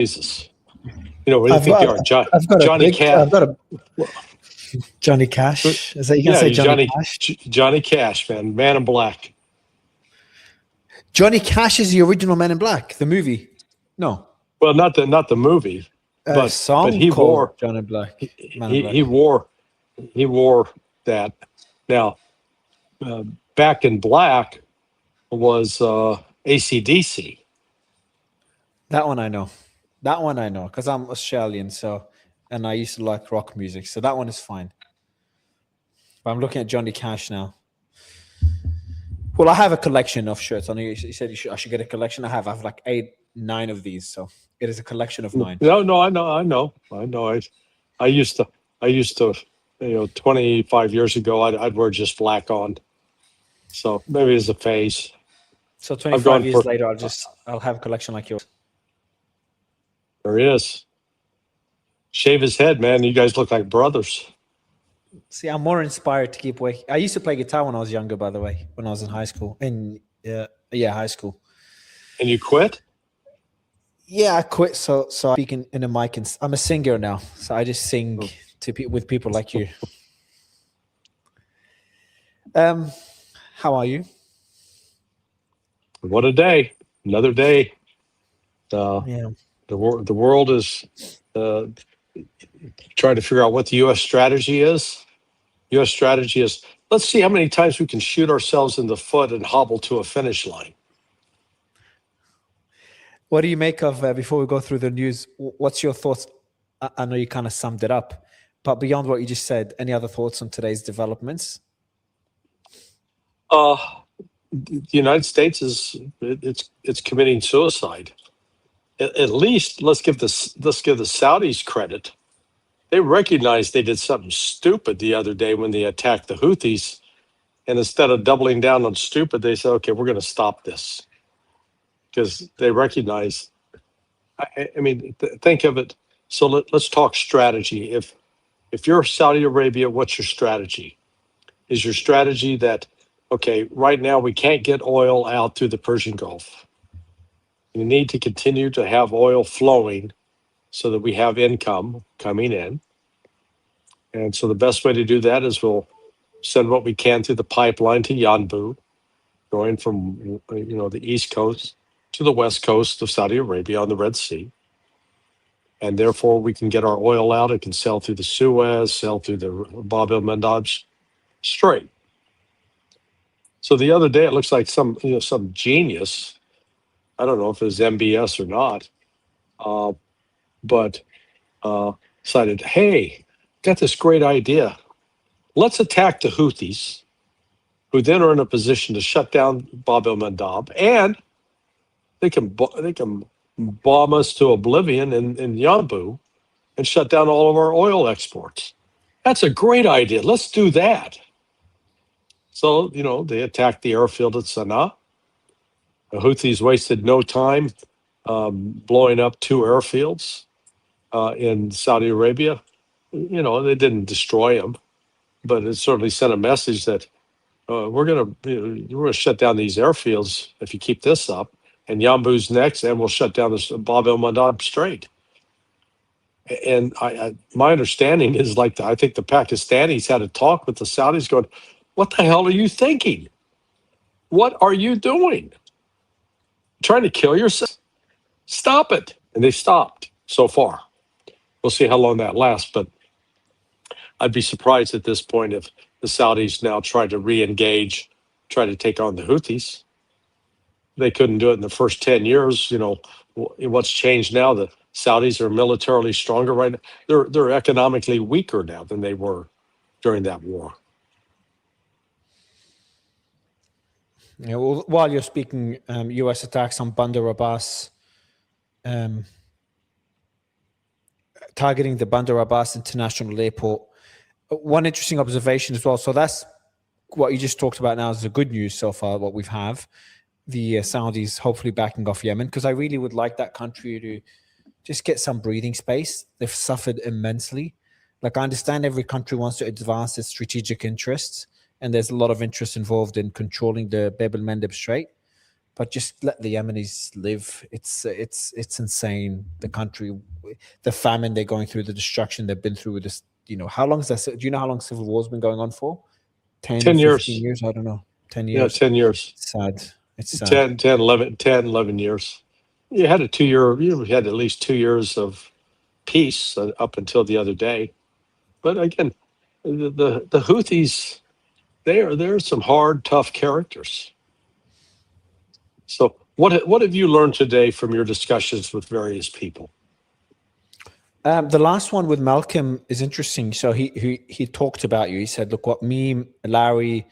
Jesus. You know, what do you I've think got, you are? I've got Johnny a big, Cash. I've got a Johnny Cash. Is that you can say Johnny Cash? Johnny Cash, man in black. Johnny Cash is the original Man in Black, the movie. No, Well, not the movie, but song he called wore John in Black. Man in Black. he wore that. Now, Back in Black was AC/DC. That one I know. That one I know because I'm Australian, and I used to like rock music, so that one is fine. But I'm looking at Johnny Cash now. Well, I have a collection of shirts. I know you said I should get a collection. I have like 8, 9 of these, so it is a collection of 9. No, I know. I used to, 25 years ago, I'd wear just black on. So maybe it's a phase. So 25 years later, I'll have a collection like yours. There he is. Shave his head, man. You guys look like brothers. See, I'm more inspired to keep working. I used to play guitar when I was younger, by the way, when I was in high school. High school. And you quit? Yeah, I quit. So I'm speaking in a mic, and I'm a singer now. So I just sing with people like you. How are you? What a day! Another day. The world is trying to figure out what the U.S. strategy is. U.S. strategy is, let's see how many times we can shoot ourselves in the foot and hobble to a finish line. What do you make of, before we go through the news, what's your thoughts? I know you kind of summed it up, but beyond what you just said, any other thoughts on today's developments? The United States it's committing suicide. At least let's give the Saudis credit. They recognized they did something stupid the other day when they attacked the Houthis, and instead of doubling down on stupid, they said, "Okay, we're going to stop this," because they recognize. I mean, think of it. So let's talk strategy. If you're Saudi Arabia, what's your strategy? Is your strategy that, okay, right now we can't get oil out through the Persian Gulf. We need to continue to have oil flowing so that we have income coming in. And so the best way to do that is we'll send what we can through the pipeline to Yanbu, going from the east coast to the west coast of Saudi Arabia on the Red Sea. And therefore we can get our oil out. It can sell through the Suez, sell through the Bab el-Mandab Strait. So the other day it looks like some genius, I don't know if it was MBS or not, but decided, hey, got this great idea. Let's attack the Houthis, who then are in a position to shut down Bab el-Mandab, and they can bomb us to oblivion in Yanbu and shut down all of our oil exports. That's a great idea. Let's do that. So, they attacked the airfield at Sana'a. The Houthis wasted no time blowing up 2 airfields in Saudi Arabia. They didn't destroy them, but it certainly sent a message that we're going to shut down these airfields if you keep this up. And Yanbu's next, and we'll shut down this Bab el-Mandab Strait. And my understanding is I think the Pakistanis had a talk with the Saudis going, what the hell are you thinking? What are you doing? Trying to kill yourself? Stop it. And they stopped so far. We'll see how long that lasts, but I'd be surprised at this point if the Saudis now try to re-engage, try to take on the Houthis. They couldn't do it in the first 10 years. What's changed now? The Saudis are militarily stronger right now. They're economically weaker now than they were during that war. Yeah, well, while you're speaking, U.S. attacks on Bandar Abbas, targeting the Bandar Abbas International Airport. One interesting observation as well. So that's what you just talked about now is the good news so far, what we have. The Saudis hopefully backing off Yemen, because I really would like that country to just get some breathing space. They've suffered immensely. I understand every country wants to advance its strategic interests, and there's a lot of interest involved in controlling the Bab el-Mandeb Strait. but just let the Yemenis live. It's insane. The country, the famine they're going through, the destruction they've been through with this. How long is that? Do you know how long civil war's been going on for? 10, 10 15 years. years? I don't know. 10 Yeah, years. 10 years. It's sad. It's sad. 10, 11 years. You had you had at least 2 years of peace up until the other day. But again, the Houthis, they're some hard, tough characters. So what have you learned today from your discussions with various people? The last one with Malcolm is interesting. So he talked about you. He said, "Look, what me, Larry,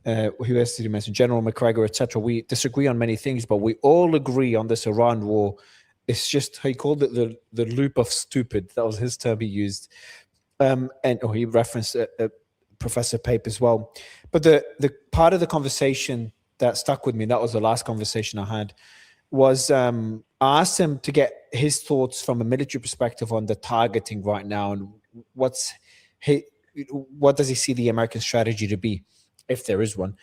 who else did he mention? General McGregor, etc. We disagree on many things, but we all agree on this Iran war. It's just," he called it the loop of stupid. That was his term he used, and he referenced a Professor Pape as well. But the part of the conversation that stuck with me, that was the last conversation I had, was I asked him to get his thoughts from a military perspective on the targeting right now and what does he see the American strategy to be, if there is one.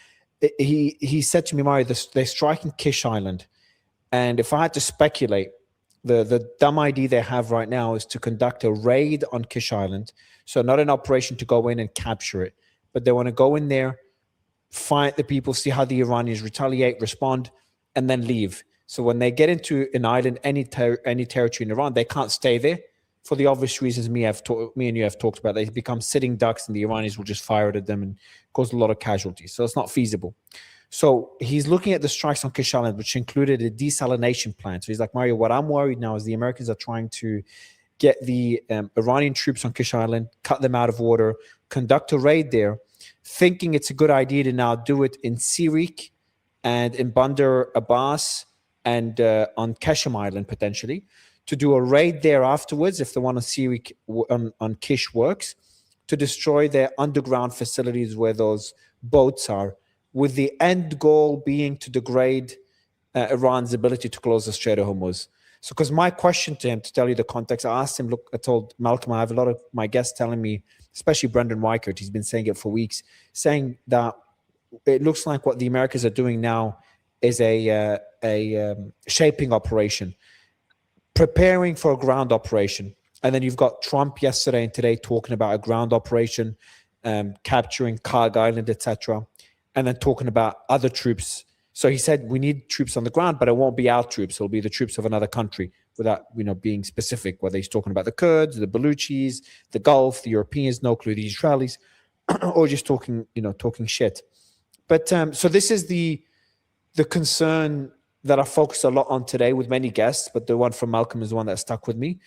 He said to me, Mario, they're striking Kish Island, and if I had to speculate, the dumb idea they have right now is to conduct a raid on Kish Island. So not an operation to go in and capture it, but they want to go in there, fight the people, see how the Iranians retaliate, respond, and then leave. So when they get into an island, any territory in Iran, they can't stay there for the obvious reasons me and you have talked about. They become sitting ducks, and the Iranians will just fire at them and cause a lot of casualties. So it's not feasible. So he's looking at the strikes on Kish Island, which included a desalination plant. So he's like, Mario, what I'm worried now is the Americans are trying to get the Iranian troops on Kish Island, cut them out of water, conduct a raid there, thinking it's a good idea to now do it in Sirik and in Bandar Abbas and on Keshem Island, potentially, to do a raid there afterwards, if the one on Sirik on Kish works, to destroy their underground facilities where those boats are, with the end goal being to degrade Iran's ability to close the Strait of Hormuz. So, because my question to him, to tell you the context, I asked him, look, I told Malcolm, I have a lot of my guests telling me, especially Brendan Weichert, he's been saying it for weeks, saying that it looks like what the Americans are doing now is a shaping operation, preparing for a ground operation. And then you've got Trump yesterday and today talking about a ground operation, capturing Karg Island, etc., and then talking about other troops. So he said, we need troops on the ground, but it won't be our troops. It'll be the troops of another country, without being specific, whether he's talking about the Kurds, the Baluchis, the Gulf, the Europeans, no clue, the Israelis, or just talking shit. But so this is the concern that I focused a lot on today with many guests, but the one from Malcolm is the one that stuck with me.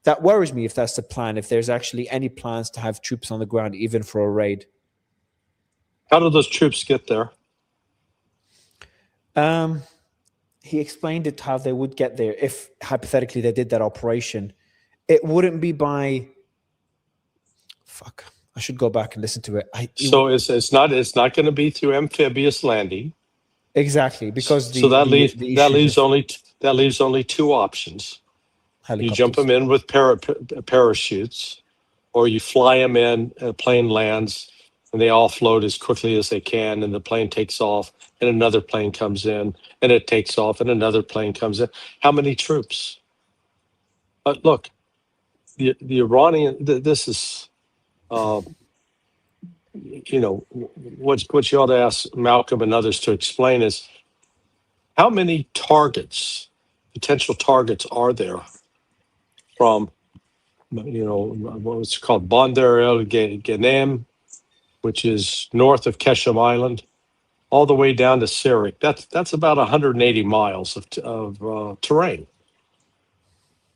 That worries me if that's the plan, if there's actually any plans to have troops on the ground, even for a raid. How do those troops get there? He explained it how they would get there if hypothetically they did that operation. It wouldn't be by. Fuck! I should go back and listen to it. It's not going to be through amphibious landing. Exactly, because that leaves only two options. You jump them in with parachutes, or you fly them in. A plane lands, and they offload as quickly as they can, and the plane takes off, and another plane comes in, and it takes off, and another plane comes in. How many troops? Look, the Iranian. This is, what you ought to ask Malcolm and others to explain is how many potential targets are there from, what's called Bandar el Ghanem, which is north of Keshem Island, all the way down to Sirik. That's about 180 miles of terrain,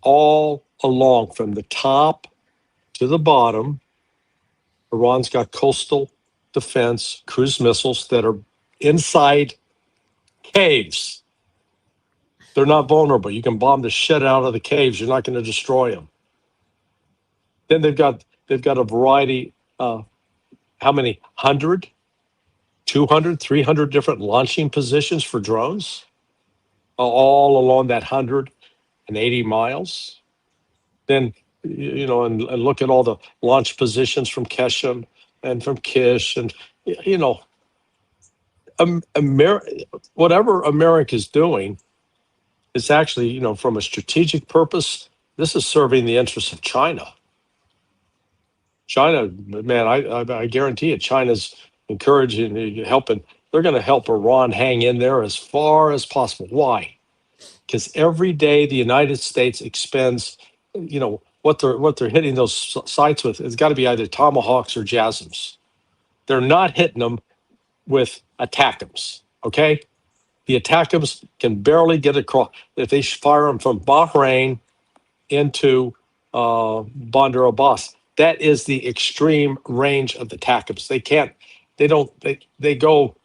all along from the top to the bottom. Iran's got coastal defense cruise missiles that are inside caves. They're not vulnerable. You can bomb the shit out of the caves. You're not going to destroy them. Then they've got a variety. How many? 100, 200, 300 different launching positions for drones, all along that 180 miles. Then, and look at all the launch positions from Keshem and from Kish, and whatever America's doing is actually, from a strategic purpose, this is serving the interests of China. China, man, I guarantee you, China's encouraging, helping. They're going to help Iran hang in there as far as possible. Why? Because every day the United States expends, what they're hitting those sites with. It's got to be either Tomahawks or JASSMs. They're not hitting them with ATACMS. Okay, the ATACMS can barely get across. If they fire them from Bahrain into Bandar Abbas, that is the extreme range of the ATACMS. They can't. They go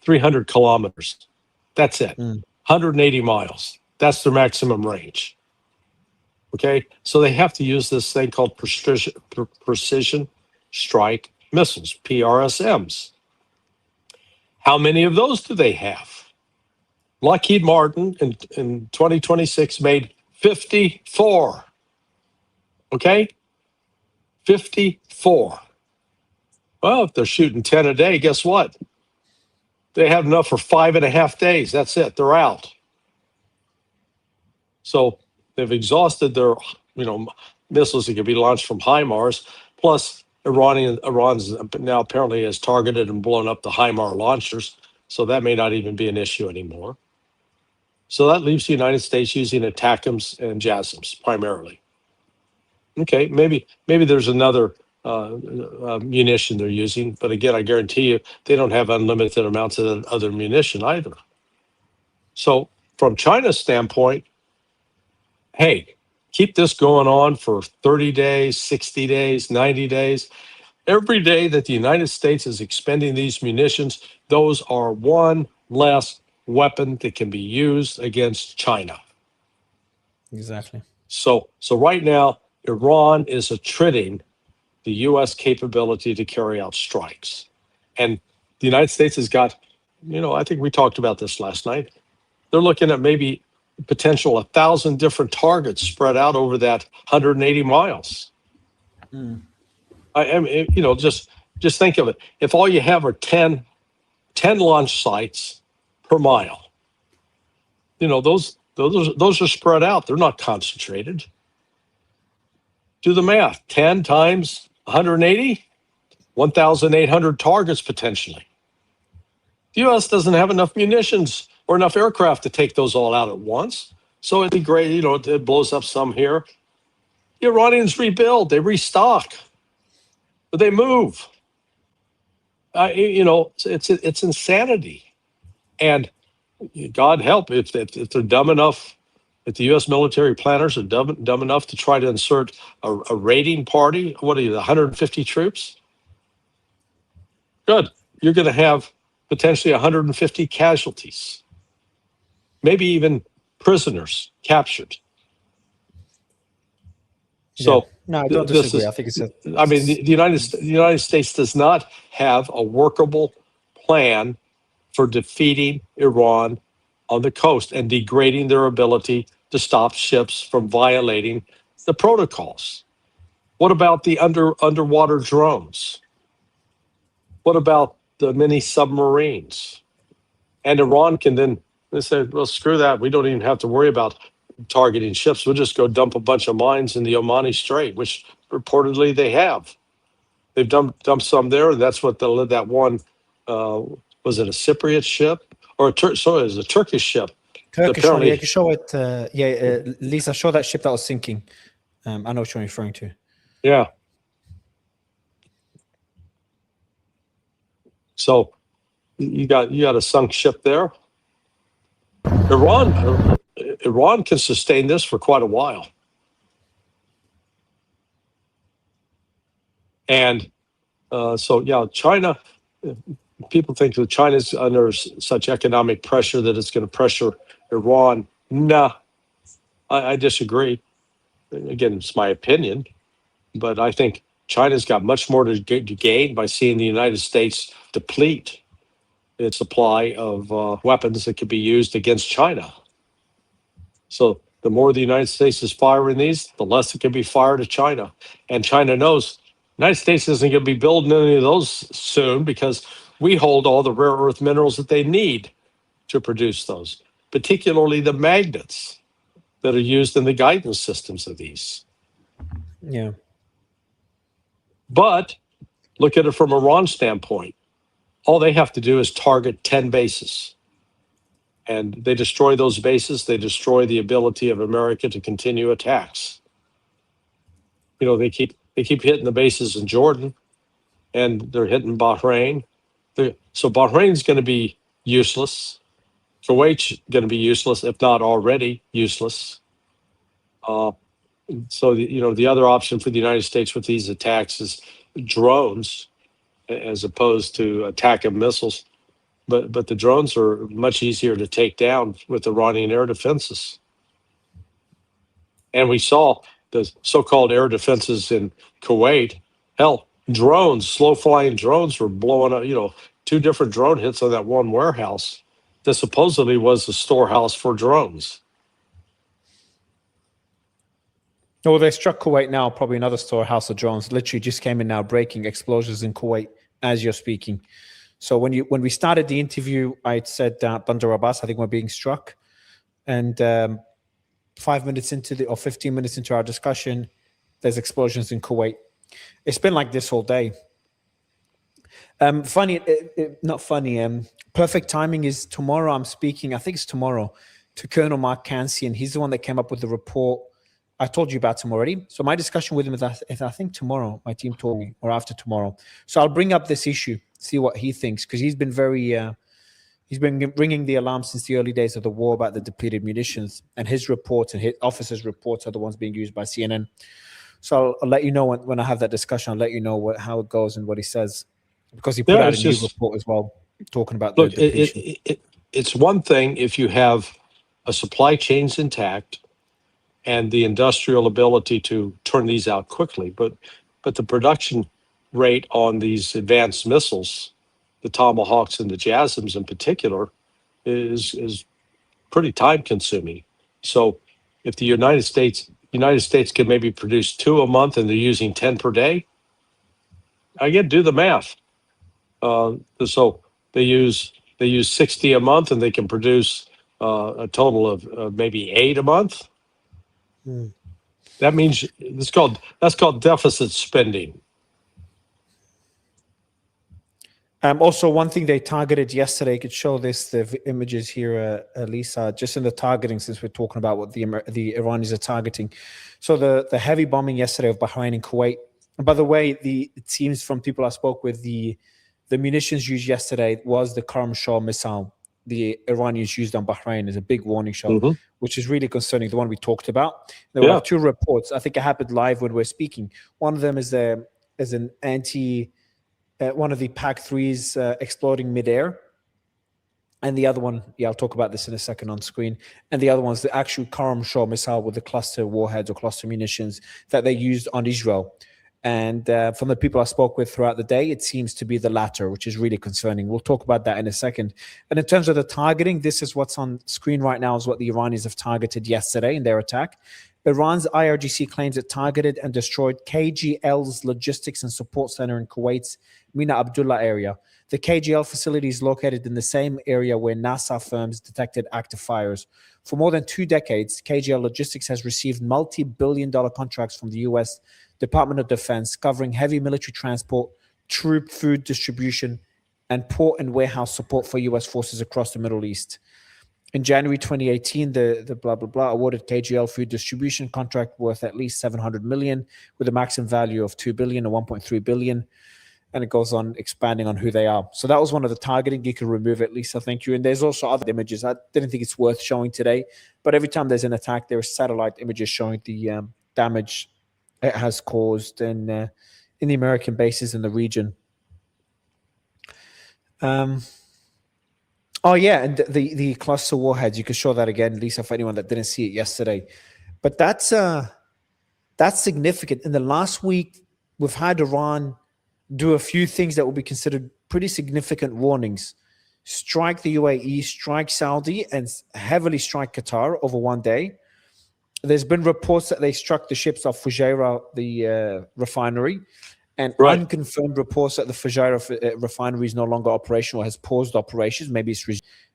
300 kilometers. That's it. 180 miles. That's their maximum range. Okay, so they have to use this thing called precision strike missiles, PRSMs. How many of those do they have? Lockheed Martin in 2026 made 54. Okay, 54. Well, if they're shooting 10 a day, guess what? They have enough for 5.5 days. That's it. They're out. So they've exhausted their, missiles that can be launched from HIMARS. Plus, Iran's now apparently has targeted and blown up the HIMARS launchers. So that may not even be an issue anymore. So that leaves the United States using ATACMS and JASSMs primarily. Okay, maybe there's another munition they're using, but again, I guarantee you they don't have unlimited amounts of other munition either. So from China's standpoint, hey, keep this going on for 30 days, 60 days, 90 days. Every day that the United States is expending these munitions, those are one less weapon that can be used against China. Exactly. So right now, Iran is attriting the U.S. capability to carry out strikes. And the United States has got, I think we talked about this last night. They're looking at maybe potential 1,000 different targets spread out over that 180 miles. I mean, just think of it. If all you have are 10 launch sites per mile, those are spread out. They're not concentrated. Do the math. 10 times 180, 1,800 targets potentially. The U.S. doesn't have enough munitions or enough aircraft to take those all out at once. So it'd be great, it blows up some here. The Iranians rebuild, they restock, but they move. It's insanity. And God help if they're dumb enough, if the U.S. military planners are dumb enough to try to insert a raiding party. What are you, 150 troops? Good. You're going to have potentially 150 casualties, maybe even prisoners captured. So no, I don't disagree. I think it's the United States does not have a workable plan for defeating Iran on the coast and degrading their ability to stop ships from violating the protocols. What about the underwater drones? What about the mini submarines? And Iran can then say, well, screw that. We don't even have to worry about targeting ships. We'll just go dump a bunch of mines in the Omani Strait, which reportedly they have. They've dumped some there, and that's what that one, was it a Cypriot ship? Or it was a Turkish ship. Turkish one, yeah, you can show it. Lisa, show that ship that was sinking. I know what you're referring to. Yeah. So you got a sunk ship there. Iran can sustain this for quite a while. And China, people think that China's under such economic pressure that it's going to pressure Iran. Nah, I disagree. Again, it's my opinion, but I think China's got much more to gain by seeing the United States deplete its supply of weapons that could be used against China. So the more the United States is firing these, the less it can be fired at China. And China knows the United States isn't going to be building any of those soon because we hold all the rare earth minerals that they need to produce those, particularly the magnets that are used in the guidance systems of these. Yeah. But look at it from Iran's standpoint. All they have to do is target 10 bases. And they destroy those bases. They destroy the ability of America to continue attacks. You know, they keep hitting the bases in Jordan, and they're hitting Bahrain. So Bahrain's going to be useless. Kuwait's going to be useless, if not already useless. So the other option for the United States with these attacks is drones, as opposed to attacking missiles. But the drones are much easier to take down with Iranian air defenses. And we saw the so-called air defenses in Kuwait. Hell, drones, slow-flying drones were blowing up, 2 different drone hits on that one warehouse that supposedly was a storehouse for drones. Well, they struck Kuwait now, probably another storehouse of drones. Literally just came in now, breaking explosions in Kuwait as you're speaking. So when we started the interview, I said Bandar Abbas, I think we're being struck. And 5 minutes into or 15 minutes into our discussion, there's explosions in Kuwait. It's been like this all day. Not funny. Perfect timing is tomorrow. I'm speaking, I think it's tomorrow, to Colonel Mark Kansian. He's the one that came up with the report. I told you about him already. So my discussion with him is I think tomorrow, my team told me, or after tomorrow. So I'll bring up this issue, see what he thinks, because he's been he's been ringing the alarm since the early days of the war about the depleted munitions, and his reports and his officers' reports are the ones being used by CNN. So I'll let you know when I have that discussion. I'll let you know how it goes and what he says, because he put out a new report as well, talking about the depletion. It's one thing if you have a supply chains intact and the industrial ability to turn these out quickly, but the production rate on these advanced missiles, the Tomahawks and the JASSMs in particular, is pretty time consuming. So if the United States can maybe produce 2 a month and they're using 10 per day, again, do the math. So they use 60 a month and they can produce a total of maybe 8 a month. That means that's called deficit spending. Also, one thing they targeted yesterday, you could show the images here, Lisa, just in the targeting, since we're talking about what the Iranis are targeting. So the heavy bombing yesterday of Bahrain and Kuwait. And by the way, it seems from people I spoke with, the munitions used yesterday was the Karm Shah missile the Iranians used on Bahrain as a big warning shot, which is really concerning, the one we talked about. There were 2 reports. I think it happened live when we're speaking. One of them is an one of the PAC-3s exploding midair. And the other one, I'll talk about this in a second on screen. And the other one's the actual Karm Shah missile with the cluster warheads or cluster munitions that they used on Israel. And from the people I spoke with throughout the day, it seems to be the latter, which is really concerning. We'll talk about that in a second. And in terms of the targeting, this is what's on screen right now, is what the Iranians have targeted yesterday in their attack. Iran's IRGC claims it targeted and destroyed KGL's logistics and support center in Kuwait's Mina Abdullah area. The KGL facility is located in the same area where NASA firms detected active fires. For more than 2 decades, KGL Logistics has received multi-billion-dollar contracts from the U.S. Department of Defense, covering heavy military transport, troop food distribution, and port and warehouse support for U.S. forces across the Middle East. In January 2018, the blah, blah, blah awarded KGL food distribution contract worth at least $700 million with a maximum value of $2 billion or $1.3 billion. And it goes on expanding on who they are. So that was one of the targeting. You can remove it, Lisa. Thank you. And there's also other images. I didn't think it's worth showing today. But every time there's an attack, there are satellite images showing the damage it has caused in the American bases in the region. And the cluster warheads, you can show that again, Lisa, for anyone that didn't see it yesterday. But that's significant. In the last week, we've had Iran do a few things that will be considered pretty significant warnings. Strike the UAE, strike Saudi, and heavily strike Qatar over one day. There's been reports that they struck the ships off Fujairah, the refinery, And Right. unconfirmed reports that the Fujairah refinery is no longer operational, has paused operations. Maybe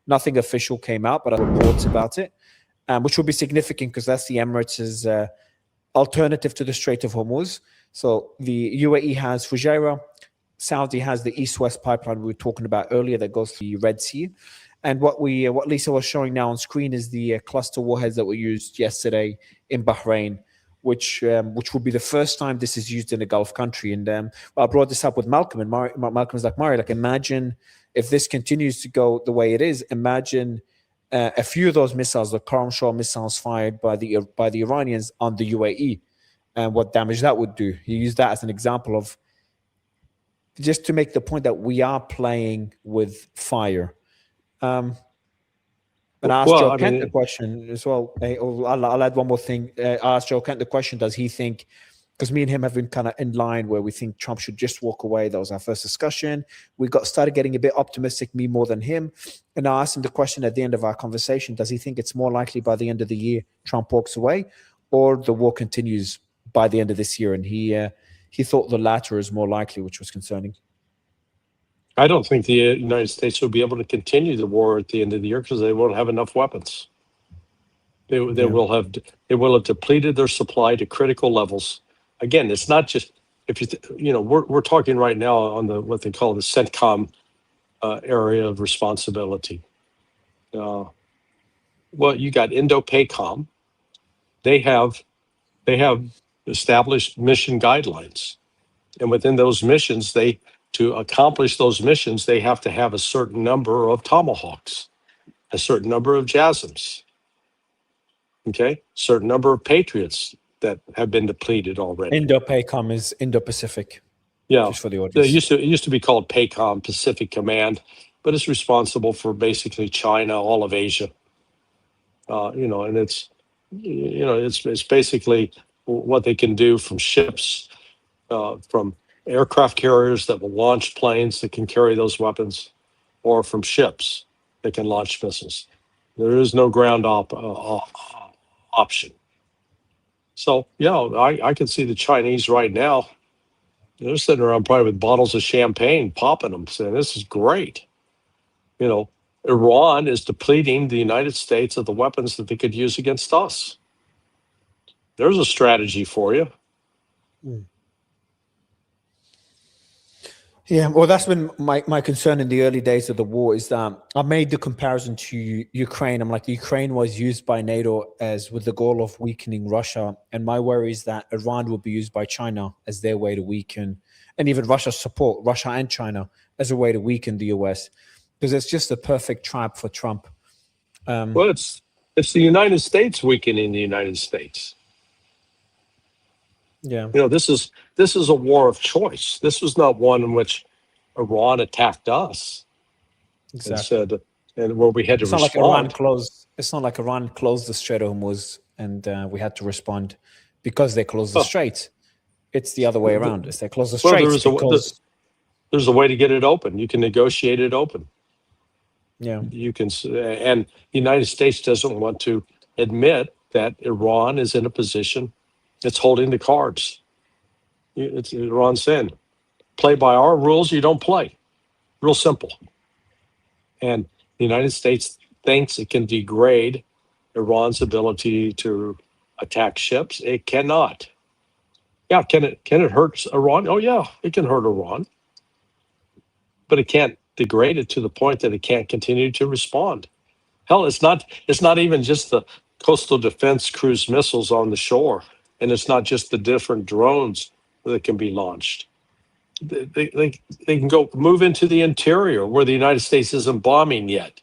nothing official came out, but reports about it, which will be significant because that's the Emirates' alternative to the Strait of Hormuz. So the UAE has Fujairah, Saudi has the East-West pipeline we were talking about earlier that goes through the Red Sea. And what Lisa was showing now on screen is the cluster warheads that were used yesterday in Bahrain, which will be the first time this is used in a Gulf country. And I brought this up with Malcolm, and Malcolm was like, Mari, like, imagine if this continues to go the way it is. Imagine a few of those missiles, the Karamshah missiles fired by the Iranians on the UAE, and what damage that would do. He used that as an example of just to make the point that we are playing with fire. And I asked Joe Kent the question as well. I'll add one more thing. I asked Joe Kent the question, does he think, because me and him have been kind of in line where we think Trump should just walk away. That was our first discussion. We started getting a bit optimistic, me more than him. And I asked him the question at the end of our conversation, does he think it's more likely by the end of the year Trump walks away or the war continues by the end of this year? And he thought the latter is more likely, which was concerning. I don't think the United States will be able to continue the war at the end of the year because they won't have enough weapons. They will have depleted their supply to critical levels. Again, it's not just we're talking right now on what they call the CENTCOM area of responsibility. Well, you got Indo-PACOM. They have established mission guidelines, and within those missions, to accomplish those missions, they have to have a certain number of Tomahawks, a certain number of JASSMs, certain number of Patriots that have been depleted already. Indo-PACOM is Indo-Pacific. Yeah, just for the audience. It used to be called PACOM, Pacific Command, but it's responsible for basically China, all of Asia. And it's basically what they can do from ships, from aircraft carriers that will launch planes that can carry those weapons, or from ships that can launch missiles. There is no ground option. So, I can see the Chinese right now. They're sitting around probably with bottles of champagne, popping them, saying, this is great. Iran is depleting the United States of the weapons that they could use against us. There's a strategy for you. Yeah, well, that's been my concern in the early days of the war is that I made the comparison to Ukraine. I'm like, Ukraine was used by NATO with the goal of weakening Russia. And my worry is that Iran will be used by China as their way to weaken, and even Russia's support, Russia and China, as a way to weaken the US. Because it's just a perfect trap for Trump. Well, it's the United States weakening the United States. Yeah. This is a war of choice. This was not one in which Iran attacked us. Exactly. And where we had to respond. It's not like Iran closed the Strait of Hormuz and we had to respond because they closed the Strait. It's the other way around. It's they closed the Strait there's a way to get it open. You can negotiate it open. Yeah. You can, and the United States doesn't want to admit that Iran is in a position that's holding the cards. It's Iran saying, play by our rules, you don't play. Real simple. And the United States thinks it can degrade Iran's ability to attack ships. It cannot. Yeah, can it hurt Iran? Oh yeah, it can hurt Iran. But it can't degrade it to the point that it can't continue to respond. Hell, it's not even just the coastal defense cruise missiles on the shore, and it's not just the different drones that can be launched. They can go move into the interior where the United States isn't bombing yet.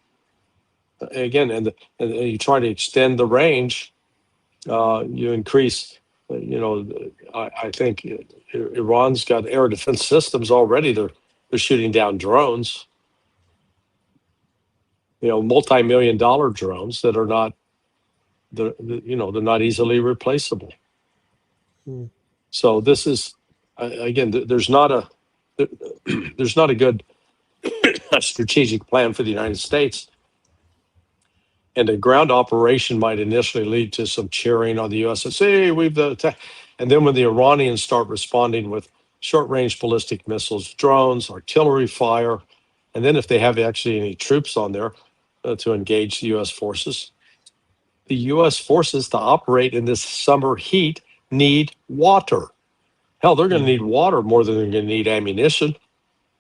Again, and you try to extend the range, you increase. I think Iran's got air defense systems already. They're shooting down drones. Multi-million-dollar drones that are not, they're not easily replaceable. So this is, again, there's not a good strategic plan for the United States. And a ground operation might initially lead to some cheering on the U.S. Hey, we've attacked. And then when the Iranians start responding with short-range ballistic missiles, drones, artillery fire, and then if they have actually any troops on there to engage the U.S. forces. The U.S. forces to operate in this summer heat need water. Hell, they're going to need water more than they're going to need ammunition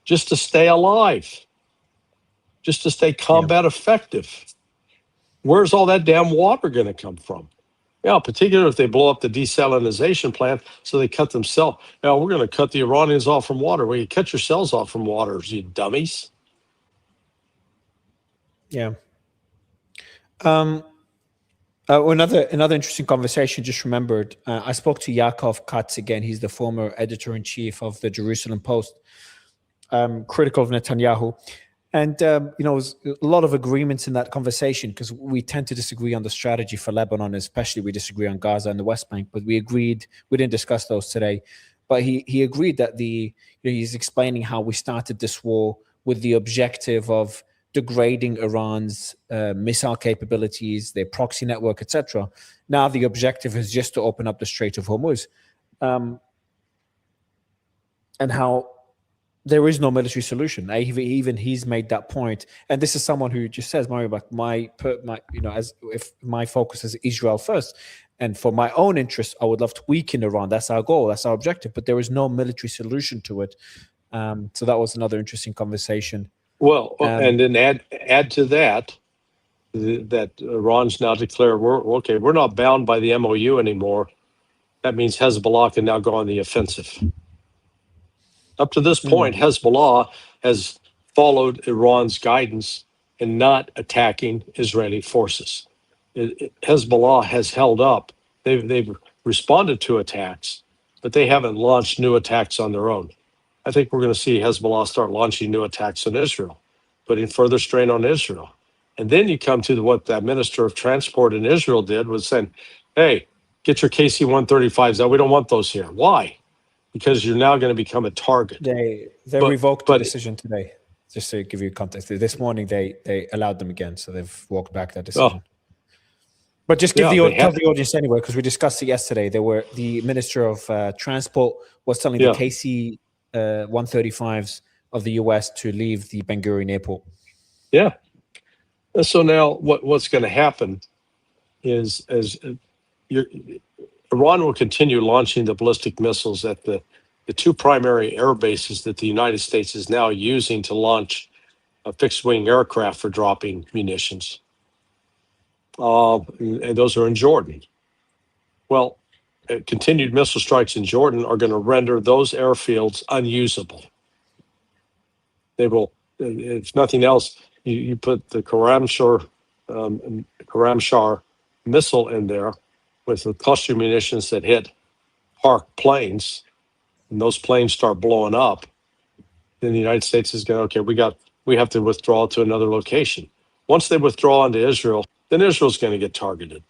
just to stay alive, just to stay combat effective. Where's all that damn water going to come from? Yeah, particularly if they blow up the desalinization plant, so they cut themselves. Now, we're going to cut the Iranians off from water. Well, you cut yourselves off from water, you dummies. Yeah. Another interesting conversation. Just remembered, I spoke to Yaakov Katz again. He's the former editor-in-chief of the Jerusalem Post, critical of Netanyahu. And, there's a lot of agreements in that conversation because we tend to disagree on the strategy for Lebanon, especially we disagree on Gaza and the West Bank, but we didn't discuss those today. But he agreed that he's explaining how we started this war with the objective of degrading Iran's missile capabilities, their proxy network, etc. Now the objective is just to open up the Strait of Hormuz. And how there is no military solution. Even he's made that point. And this is someone who just says, Mario, as if my focus is Israel first. And for my own interest, I would love to weaken Iran. That's our goal. That's our objective. But there is no military solution to it. So that was another interesting conversation. Well, and then add to that, that Iran's now declared, we're not bound by the MOU anymore. That means Hezbollah can now go on the offensive. Up to this point, Hezbollah has followed Iran's guidance in not attacking Israeli forces. Hezbollah has held up. They've responded to attacks, but they haven't launched new attacks on their own. I think we're going to see Hezbollah start launching new attacks on Israel, putting further strain on Israel. And then you come to what that minister of transport in Israel did, was saying, hey, get your KC-135s out. We don't want those here. Why? Because you're now going to become a target. They revoked the decision today, just to give you context. This morning, they allowed them again, so they've walked back that decision. But just tell the audience anyway, because we discussed it yesterday. The minister of transport was telling the KC-135s of the U.S. to leave the Ben Gurion airport. Yeah. And so now what's going to happen is Iran will continue launching the ballistic missiles at the two primary air bases that the United States is now using to launch a fixed-wing aircraft for dropping munitions. And those are in Jordan. Well, continued missile strikes in Jordan are going to render those airfields unusable. They will, if nothing else, you put the Khorram Shah missile in there with the cluster munitions that hit parked planes, and those planes start blowing up, then the United States is going, okay, we have to withdraw to another location. Once they withdraw into Israel, then Israel's going to get targeted.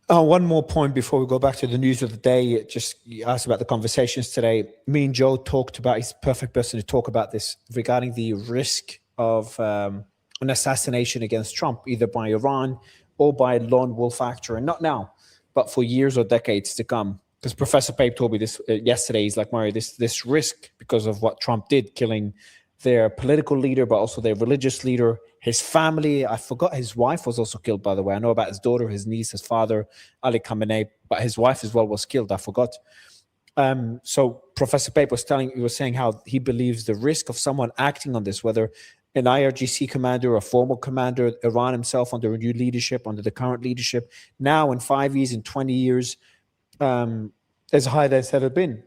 One more point before we go back to the news of the day. You asked about the conversations today. Me and Joe talked about, he's the perfect person to talk about this, regarding the risk of an assassination against Trump, either by Iran or by a lone wolf actor. And not now, but for years or decades to come. Because Professor Pape told me this yesterday. He's like, Mario, this risk because of what Trump did, killing their political leader, but also their religious leader, his family. I forgot his wife was also killed, by the way. I know about his daughter, his niece, his father, Ali Khamenei, but his wife as well was killed. I forgot. So Professor Pape was saying how he believes the risk of someone acting on this, whether an IRGC commander, a former commander, Iran himself under a new leadership, under the current leadership, now in 5 years, in 20 years, as high as it's ever been.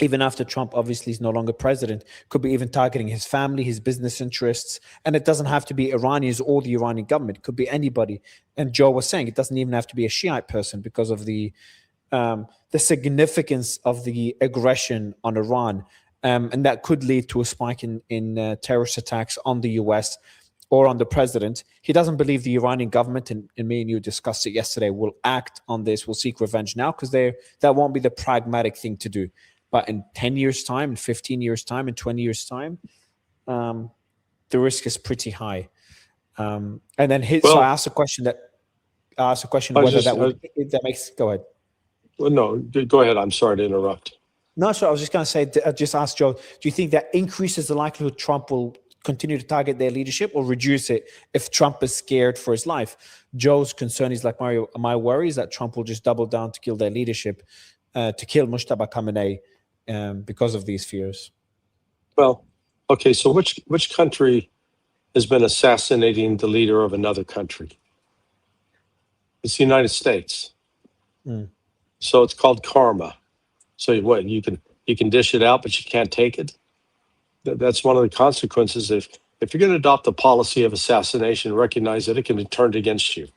Even after Trump obviously is no longer president, could be even targeting his family, his business interests. And it doesn't have to be Iranians or the Iranian government. It could be anybody. And Joe was saying it doesn't even have to be a Shiite person because of the significance of the aggression on Iran. And that could lead to a spike in terrorist attacks on the US or on the president. He doesn't believe the Iranian government, and me and you discussed it yesterday, will act on this, will seek revenge now, because that won't be the pragmatic thing to do. But in 10 years' time, in 15 years' time, in 20 years' time, the risk is pretty high. And then so I asked a question that ask a question I was whether just, that would if that makes. Go ahead. well, no, go ahead. I'm sorry to interrupt. No, so I was just going to say, just ask Joe, do you think that increases the likelihood Trump will continue to target their leadership or reduce it if Trump is scared for his life? Joe's concern is like, Mario, my worry is that Trump will just double down to kill their leadership, to kill Mujtaba Khamenei because of these fears. Well, okay, so which country has been assassinating the leader of another country? It's the United States. So it's called karma. So what, you can dish it out, but you can't take it? That's one of the consequences. If you're going to adopt the policy of assassination, recognize that it can be turned against you.